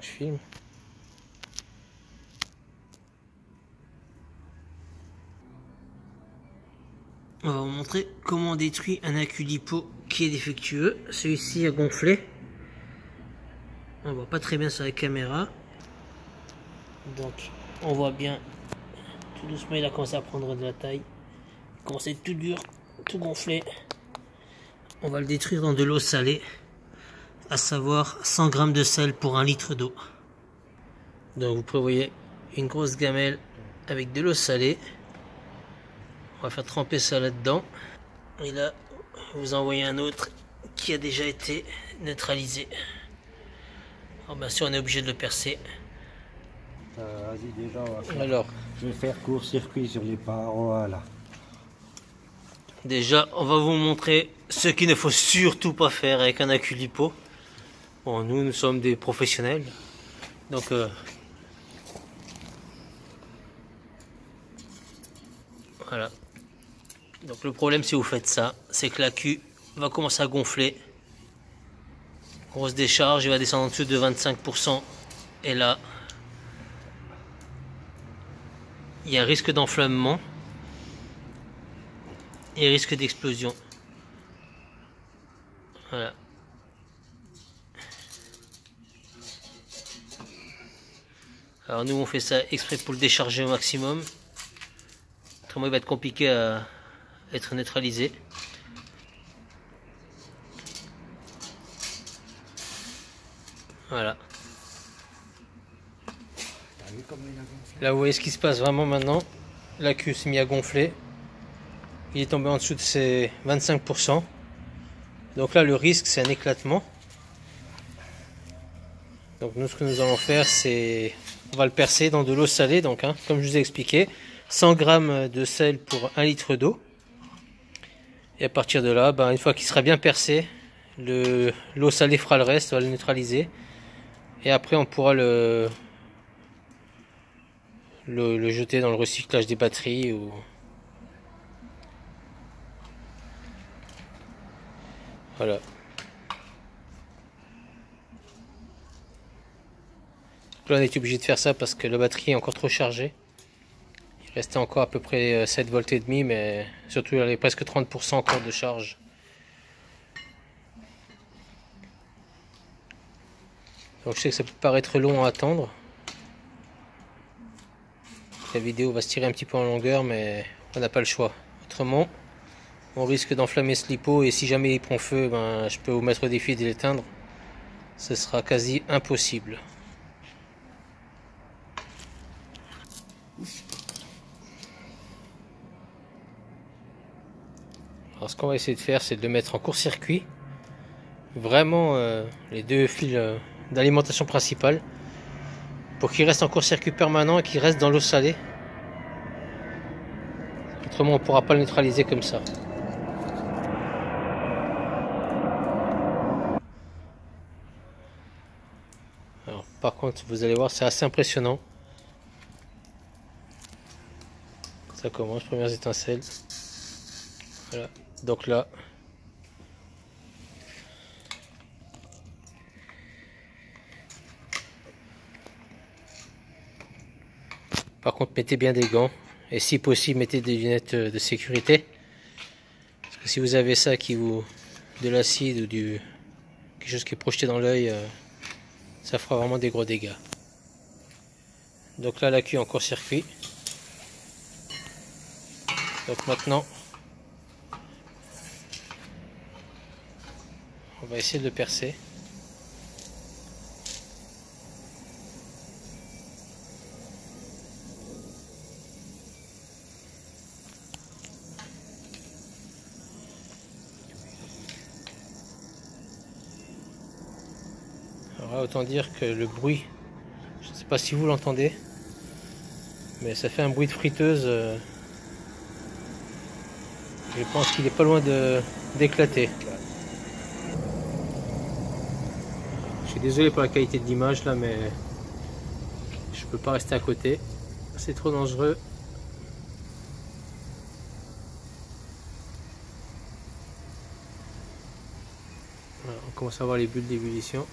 Je filme. On va vous montrer comment on détruit un accu lipo qui est défectueux. Celui-ci a gonflé. On voit pas très bien sur la caméra. Donc on voit bien tout doucement il a commencé à prendre de la taille. Il commence à être tout dur, tout gonflé. On va le détruire dans de l'eau salée, à savoir 100 g de sel pour 1 litre d'eau. Donc vous prévoyez une grosse gamelle avec de l'eau salée. On va faire tremper ça là-dedans. Et là, vous envoyez un autre qui a déjà été neutralisé. Alors bien sûr, on est obligé de le percer. Vas-y, déjà, on va faire. Alors, je vais faire court-circuit sur les parois, voilà. Déjà, on va vous montrer ce qu'il ne faut surtout pas faire avec un accu lipo. Bon, nous sommes des professionnels. Donc, voilà. Donc le problème si vous faites ça, c'est que l'accu va commencer à gonfler. Grosse décharge, il va descendre en dessous de 25%. Et là, il y a risque d'enflammement et risque d'explosion. Voilà. Alors nous on fait ça exprès pour le décharger au maximum. Autrement il va être compliqué à être neutralisé. Voilà. Là vous voyez ce qui se passe vraiment maintenant. L'accu s'est mis à gonfler. Il est tombé en dessous de ses 25%. Donc là le risque c'est un éclatement. Donc nous ce que nous allons faire c'est on va le percer dans de l'eau salée. Donc comme je vous ai expliqué, 100 g de sel pour 1 litre d'eau. Et à partir de là, une fois qu'il sera bien percé, l'eau salée fera le reste, on va le neutraliser. Et après on pourra le jeter dans le recyclage des batteries. Voilà. Là on est obligé de faire ça parce que la batterie est encore trop chargée. Il restait encore à peu près 7 volts et demi, mais surtout il y avait presque 30% encore de charge. Donc je sais que ça peut paraître long à attendre. La vidéo va se tirer un petit peu en longueur, mais on n'a pas le choix. Autrement, on risque d'enflammer ce lipo et si jamais il prend feu, je peux vous mettre au défi de l'éteindre. Ce sera quasi impossible. Alors ce qu'on va essayer de faire, c'est de le mettre en court-circuit. Vraiment les deux fils d'alimentation principale. Pour qu'il reste en court-circuit permanent et qu'il reste dans l'eau salée. Autrement on ne pourra pas le neutraliser comme ça. Alors, par contre vous allez voir c'est assez impressionnant. Ça commence, premières étincelles. Voilà, donc là. Par contre mettez bien des gants. Et si possible mettez des lunettes de sécurité. Parce que si vous avez ça de l'acide ou quelque chose qui est projeté dans l'œil, ça fera vraiment des gros dégâts. Donc là l'accu est en court-circuit. Donc maintenant on va essayer de le percer. Alors là, autant dire que le bruit, je ne sais pas si vous l'entendez, mais ça fait un bruit de friteuse. Je pense qu'il est pas loin d'éclater. Je suis désolé pour la qualité de l'image là, mais je peux pas rester à côté. C'est trop dangereux. Voilà, on commence à voir les bulles d'ébullition.